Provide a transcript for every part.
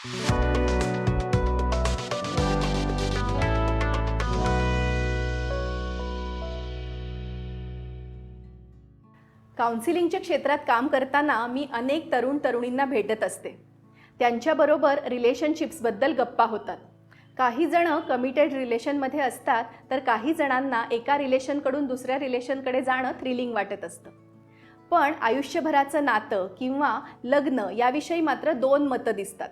काउन्सिलिंगच्या क्षेत्रात काम करताना मी अनेक तरुणींना भेटत असते. त्यांच्याबरोबर रिलेशनशिप्सबद्दल गप्पा होतात. काही जण कमिटेड रिलेशनमध्ये असतात, तर काही जणांना एका रिलेशनकडून दुसऱ्या रिलेशनकडे जाणं थ्रिलिंग वाटत असतं. पण आयुष्यभराचं नातं किंवा लग्न याविषयी मात्र दोन मतं दिसतात.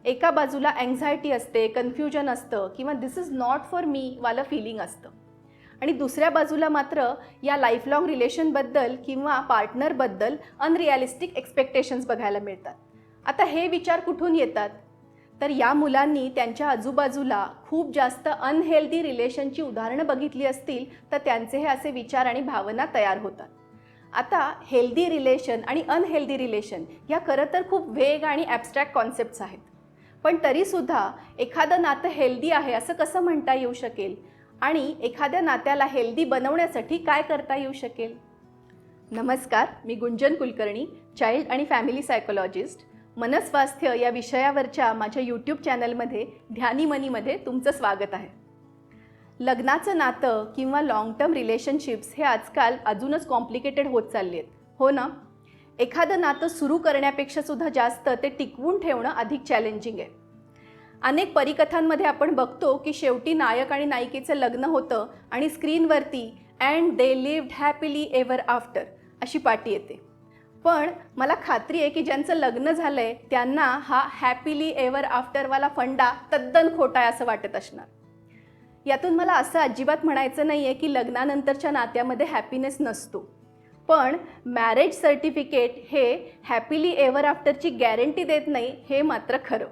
एका बाजूला अँक्झायटी असते, कन्फ्युजन असतं किंवा दिस इज नॉट फॉर मी वालं फिलिंग असतं. आणि दुसऱ्या बाजूला मात्र या लाईफ लाँग रिलेशनबद्दल किंवा पार्टनरबद्दल अनरिअलिस्टिक एक्सपेक्टेशन्स बघायला मिळतात. आता हे विचार कुठून येतात? तर या मुलांनी त्यांच्या आजूबाजूला खूप जास्त अनहेल्दी रिलेशनची उदाहरणं बघितली असतील, तर त्यांचे हे असे विचार आणि भावना तयार होतात. आता हेल्दी रिलेशन आणि अनहेल्दी रिलेशन ह्या खरं तर खूप वेग आणि ॲब्स्ट्रॅक्ट कॉन्सेप्ट्स आहेत. पण तरीसुद्धा एखादं नातं हेल्दी आहे असं कसं म्हणता येऊ शकेल आणि एखाद्या नात्याला हेल्दी बनवण्यासाठी काय करता येऊ शकेल? नमस्कार, मी गुंजन कुलकर्णी, चाइल्ड आणि फॅमिली सायकोलॉजिस्ट. मनस्वास्थ्य या विषयावरच्या माझ्या यूट्यूब चॅनलमध्ये ध्यानी मनीमध्ये तुमचं स्वागत आहे. लग्नाचं नातं किंवा लाँग टर्म रिलेशनशिप्स हे आजकाल अजूनच कॉम्प्लिकेटेड होत चालले आहेत, हो ना? एखादं नातं सुरू करण्यापेक्षा सुद्धा जास्त ते टिकवून ठेवणं अधिक चॅलेंजिंग आहे. अनेक परिकथांमध्ये आपण बघतो की शेवटी नायक आणि नायिकेचं लग्न होतं आणि स्क्रीनवरती and they lived happily ever after अशी पाटी येते. पण मला खात्री आहे की ज्यांचं लग्न झालं आहे त्यांना हा हॅपीली एव्हर आफ्टरवाला फंडा तद्दन खोटा आहे असं वाटत असणार. यातून मला असं अजिबात म्हणायचं नाही आहे की लग्नानंतरच्या नात्यामध्ये हॅपीनेस नसतो, पण मॅरेज सर्टिफिकेट हे हॅपीली एव्हर आफ्टरची गॅरंटी देत नाही, हे मात्र खरं.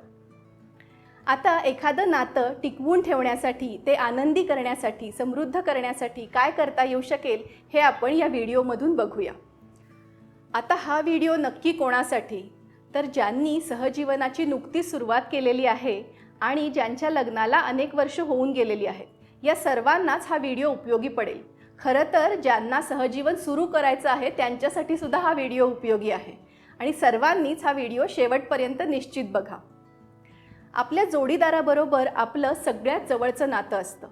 आता एखादं नातं टिकवून ठेवण्यासाठी, ते आनंदी करण्यासाठी, समृद्ध करण्यासाठी काय करता येऊ शकेल हे आपण या व्हिडिओमधून बघूया. आता हा व्हिडिओ नक्की कोणासाठी? तर ज्यांनी सहजीवनाची नुकतीच सुरुवात केलेली आहे आणि ज्यांच्या लग्नाला अनेक वर्ष होऊन गेलेली आहेत, या सर्वांनाच हा व्हिडिओ उपयोगी पडेल. खरं तर ज्यांना सहजीवन सुरू करायचं आहे त्यांच्यासाठी सुद्धा हा व्हिडिओ उपयोगी आहे आणि सर्वांनीच हा व्हिडिओ शेवटपर्यंत निश्चित बघा. आपल्या जोडीदाराबरोबर आपलं सगळ्यात जवळचं नातं असतं,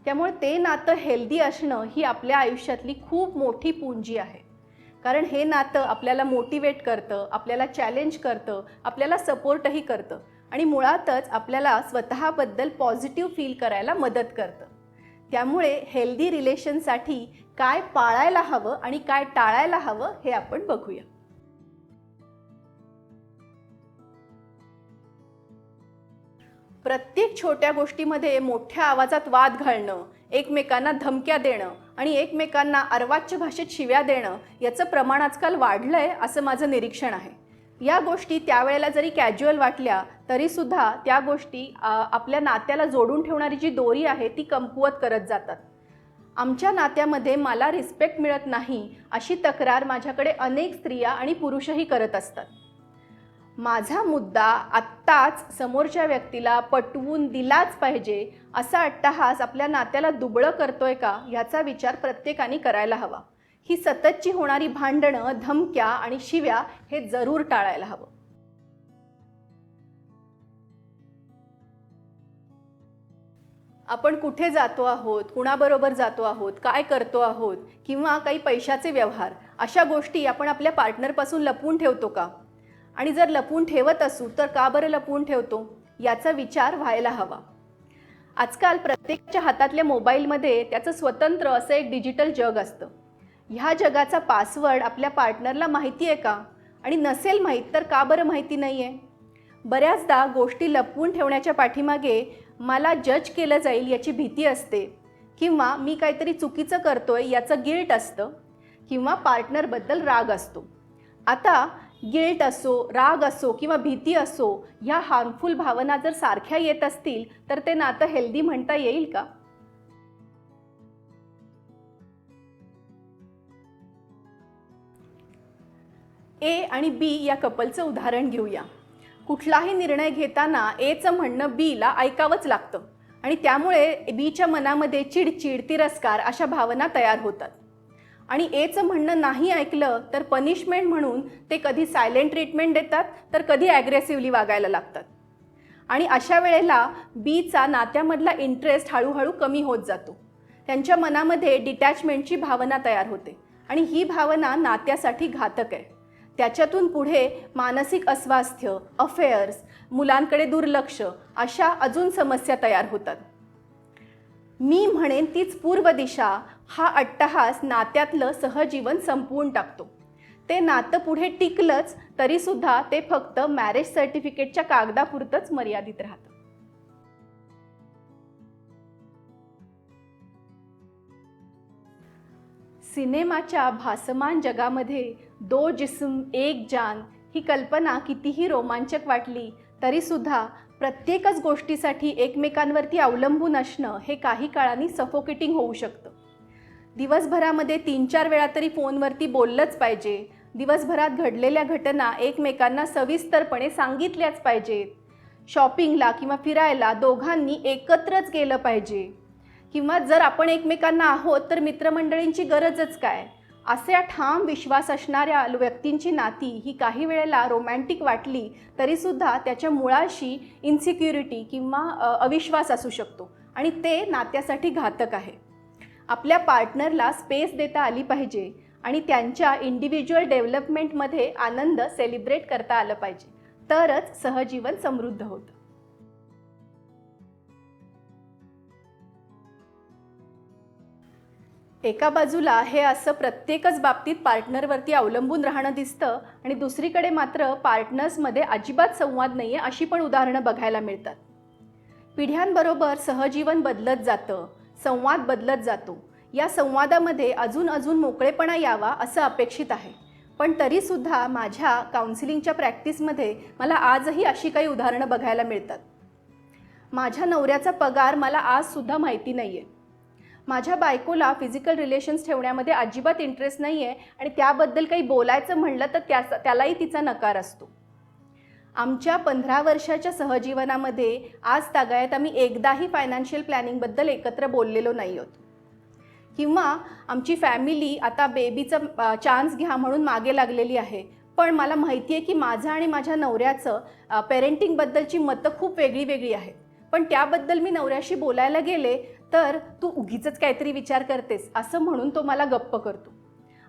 त्यामुळे ते नातं हेल्दी असणं ही आपल्या आयुष्यातली खूप मोठी पुंजी आहे. कारण हे नातं आपल्याला मोटिवेट करतं, आपल्याला चॅलेंज करतं, आपल्याला सपोर्टही करतं आणि मुळातच आपल्याला स्वतःबद्दल पॉझिटिव्ह फील करायला मदत करतं. त्यामुळे हेल्दी रिलेशनसाठी काय पाळायला हवं आणि काय टाळायला हवं हे आपण बघूया. प्रत्येक छोट्या गोष्टीमध्ये मोठ्या आवाजात वाद घालणं, एकमेकांना धमक्या देणं आणि एकमेकांना अर्वाच्य भाषेत शिव्या देणं याचं प्रमाण आजकाल वाढलं आहे असं माझं निरीक्षण आहे. या गोष्टी त्यावेळेला जरी कॅज्युअल वाटल्या तरीसुद्धा त्या गोष्टी आपल्या नात्याला जोडून ठेवणारी जी दोरी आहे ती कमकुवत करत जातात. आमच्या नात्यामध्ये मला रिस्पेक्ट मिळत नाही अशी तक्रार माझ्याकडे अनेक स्त्रिया आणि पुरुषही करत असतात. माझा मुद्दा आत्ताच समोरच्या व्यक्तीला पटवून दिलाच पाहिजे असा अट्टहास आपल्या नात्याला दुबळं करतोय का ह्याचा विचार प्रत्येकाने करायला हवा. ही सततची होणारी भांडणं, धमक्या आणि शिव्या हे जरूर टाळायला हवं. आपण कुठे जातो आहोत, कुणाबरोबर जातो आहोत, काय करतो आहोत किंवा काही पैशाचे व्यवहार अशा गोष्टी आपण आपल्या पार्टनरपासून लपवून ठेवतो का? आणि जर लपवून ठेवत असू तर का बरं लपवून ठेवतो याचा विचार व्हायला हवा. आजकाल प्रत्येकाच्या हातातल्या मोबाईलमध्ये त्याचं स्वतंत्र असं एक डिजिटल जग असतं. ह्या जगाचा पासवर्ड आपल्या पार्टनरला माहिती आहे का? आणि नसेल माहीत तर का बरं माहिती नाही आहे? बऱ्याचदा गोष्टी लपवून ठेवण्याच्या पाठीमागे मला जज केलं जाईल याची भीती असते, किंवा मी काहीतरी चुकीचं करतोय याचं गिल्ट असतं, किंवा पार्टनरबद्दल राग असतो. आता गिल्ट असो, राग असो किंवा भीती असो, ह्या हार्मफुल भावना जर सारख्या येत असतील तर ते नातं हेल्दी म्हणता येईल का? ए आणि बी या कपलचं उदाहरण घेऊया. कुठलाही निर्णय घेताना एचं म्हणणं बीला ऐकावंच लागतं आणि त्यामुळे बीच्या मनामध्ये चिडचिड, तिरस्कार अशा भावना तयार होतात. आणि एचं म्हणणं नाही ऐकलं तर पनिशमेंट म्हणून ते कधी सायलेंट ट्रीटमेंट देतात तर कधी ॲग्रेसिव्हली वागायला लागतात. आणि अशा वेळेला बीचा नात्यामधला इंटरेस्ट हळूहळू कमी होत जातो. त्यांच्या मनामध्ये डिटॅचमेंटची भावना तयार होते आणि ही भावना नात्यासाठी घातक आहे. त्याच्यातून पुढे मानसिक अस्वास्थ्य, अफेअर्स, मुलांकडे दुर्लक्ष अशा अजून समस्या तयार होतात. मी म्हणेन तीच पूर्व दिशा हा अट्टहास नात्यातलं सहजीवन संपवून टाकतो. ते नातं पुढे टिकलंच तरीसुद्धा ते फक्त मॅरेज सर्टिफिकेटच्या कागदापुरतंच मर्यादित राहतं. सिनेमाच्या भासमान जगामध्ये दो जिस्म एक जान ही कल्पना कितीही रोमांचक वाटली तरीसुद्धा प्रत्येकच गोष्टीसाठी एकमेकांवरती अवलंबून असणं हे काही काळाने सफोकेटिंग होऊ शकतं. दिवसभरामध्ये 3-4 वेळा तरी फोनवरती बोललंच पाहिजे. दिवसभरात घडलेल्या घटना एकमेकांना सविस्तरपणे सांगितल्याच पाहिजेत. शॉपिंगला किंवा फिरायला दोघांनी एकत्रच गेलं पाहिजे. किंवा जर आपण एकमेकांना आहोत तर मित्रमंडळींची गरजच काय. अशा ठाम विश्वास असणाऱ्या व्यक्तींची नाती ही काही वेळेला रोमॅन्टिक वाटली तरीसुद्धा त्याच्या मुळाशी इन्सिक्युरिटी किंवा अविश्वास असू शकतो आणि ते नात्यासाठी घातक आहे. आपल्या पार्टनरला स्पेस देता आली पाहिजे आणि त्यांच्या इंडिव्हिज्युअल डेव्हलपमेंटमध्ये आनंद सेलिब्रेट करता आलं पाहिजे, तरच सहजीवन समृद्ध होतं. एका बाजूला हे असं प्रत्येकच बाबतीत पार्टनरवरती अवलंबून राहणं दिसतं आणि दुसरीकडे मात्र पार्टनर्समध्ये अजिबात संवाद नाही आहे अशी पण उदाहरणं बघायला मिळतात. पिढ्यांबरोबर सहजीवन बदलत जातं, संवाद बदलत जातो. या संवादामध्ये अजून मोकळेपणा यावा असं अपेक्षित आहे. पण तरीसुद्धा माझ्या काउन्सिलिंगच्या प्रॅक्टिसमध्ये मला आजही अशी काही उदाहरणं बघायला मिळतात. माझ्या नवऱ्याचा पगार मला आजसुद्धा माहिती नाही आहे. माझ्या बायकोला फिजिकल रिलेशन्स ठेवण्यामध्ये अजिबात इंटरेस्ट नाही आहे आणि त्याबद्दल काही बोलायचं म्हणलं तर त्यालाही तिचा नकार असतो. आमच्या 15 वर्षाच्या सहजीवनामध्ये आज तागायत आम्ही एकदाही फायनान्शियल प्लॅनिंगबद्दल एकत्र बोललेलो नाही आहोत. किंवा आमची फॅमिली आता बेबीचा चान्स घ्या म्हणून मागे लागलेली आहे. पण मला माहिती आहे की माझं आणि माझ्या नवऱ्याचं पेरेंटिंगबद्दलची मतं खूप वेगळी आहेत. पण त्याबद्दल मी नवऱ्याशी बोलायला गेले तर तू उगीचच काहीतरी विचार करतेस असं म्हणून तो मला गप्प करतो.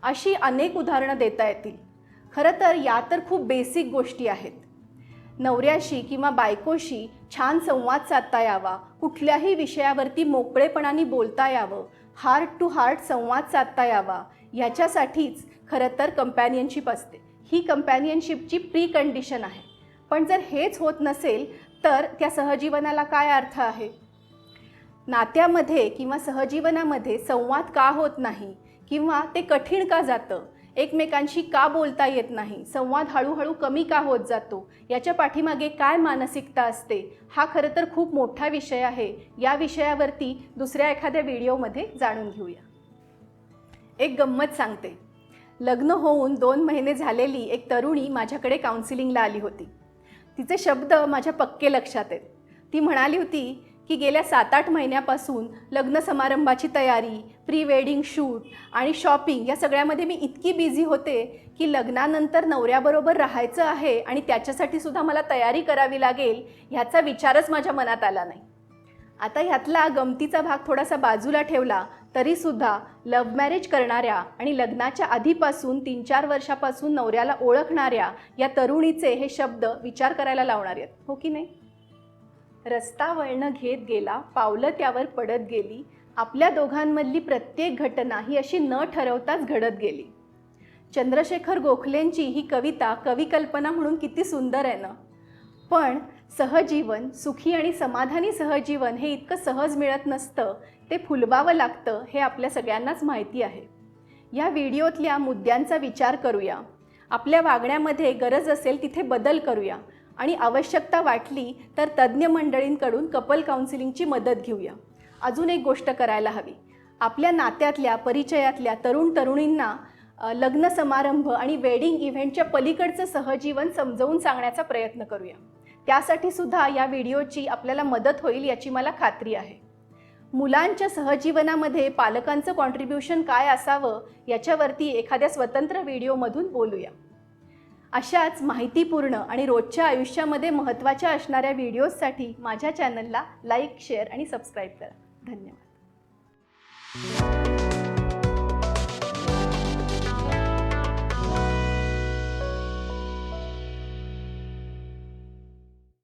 अशी अनेक उदाहरणं देता येतील. खरं तर या तर खूप बेसिक गोष्टी आहेत. नवऱ्याशी किंवा बायकोशी छान संवाद साधता यावा, कुठल्याही विषयावरती मोकळेपणाने बोलता यावं, हार्ट टू हार्ट संवाद साधता यावा, याच्यासाठीच खरं तर कंपॅनियनशिप असते. ही कंपॅनियनशिपची प्री कंडिशन आहे. पण जर हेच होत नसेल तर त्या सहजीवनाला काय अर्थ आहे. नात्यामध्ये किंवा सहजीवनामध्ये संवाद का होत नाही किंवा ते कठीण का जातं, एकमेकांशी का बोलता येत नाही, संवाद हळूहळू कमी का होत जातो, याच्या पाठीमागे काय मानसिकता असते, हा खरं तर खूप मोठा विषय आहे. या विषयावरती दुसऱ्या एखाद्या व्हिडिओमध्ये जाणून घेऊया. एक गंमत सांगते. लग्न होऊन 2 महिने झालेली एक तरुणी माझ्याकडे काउन्सिलिंगला आली होती. तिचे शब्द माझ्या पक्के लक्षात आहेत. ती म्हणाली होती की गेल्या 7-8 महिन्यापासून लग्न समारंभाची तयारी, प्री वेडिंग शूट आणि शॉपिंग या सगळ्यामध्ये मी इतकी बिझी होते की लग्नानंतर नवऱ्याबरोबर राहायचं आहे आणि त्याच्यासाठी सुद्धा मला तयारी करावी लागेल ह्याचा विचारच माझ्या मनात आला नाही. आता ह्यातला गमतीचा भाग थोडासा बाजूला ठेवला तरीसुद्धा लव्ह मॅरेज करणाऱ्या आणि लग्नाच्या आधीपासून 3-4 वर्षापासून नवऱ्याला ओळखणाऱ्या या तरुणीचे हे शब्द विचार करायला लावणारे आहेत, हो की नाही. रस्ता वळणं घेत गेला, पावलं त्यावर पडत गेली, आपल्या दोघांमधली प्रत्येक घटना ही अशी न ठरवताच घडत गेली. चंद्रशेखर गोखलेंची ही कविता कविकल्पना म्हणून किती सुंदर आहे ना. पण सहजीवन, सुखी आणि समाधानी सहजीवन हे इतकं सहज मिळत नसतं. ते फुलवावं लागतं हे आपल्या सगळ्यांनाच माहिती आहे. या व्हिडिओतल्या मुद्द्यांचा विचार करूया. आपल्या वागण्यामध्ये गरज असेल तिथे बदल करूया आणि आवश्यकता वाटली तर तज्ज्ञ मंडळींकडून कपल काउन्सिलिंगची मदत घेऊया. अजून एक गोष्ट करायला हवी. आपल्या नात्यातल्या परिचयातल्या तरुणींना लग्न समारंभ आणि वेडिंग इव्हेंटच्या पलीकडचं सहजीवन समजावून सांगण्याचा प्रयत्न करूया. त्यासाठी सुद्धा या व्हिडिओची आपल्याला मदत होईल याची मला खात्री आहे. मुलांच्या सहजीवनामध्ये पालकांचं कॉन्ट्रीब्युशन काय असावं याच्यावरती एखाद्या स्वतंत्र व्हिडिओमधून बोलूया. अशाच माहितीपूर्ण आणि रोजच्या आयुष्यामध्ये महत्त्वाच्या असणाऱ्या व्हिडिओजसाठी माझ्या चॅनलला लाईक, शेअर आणि सबस्क्राईब करा. धन्यवाद.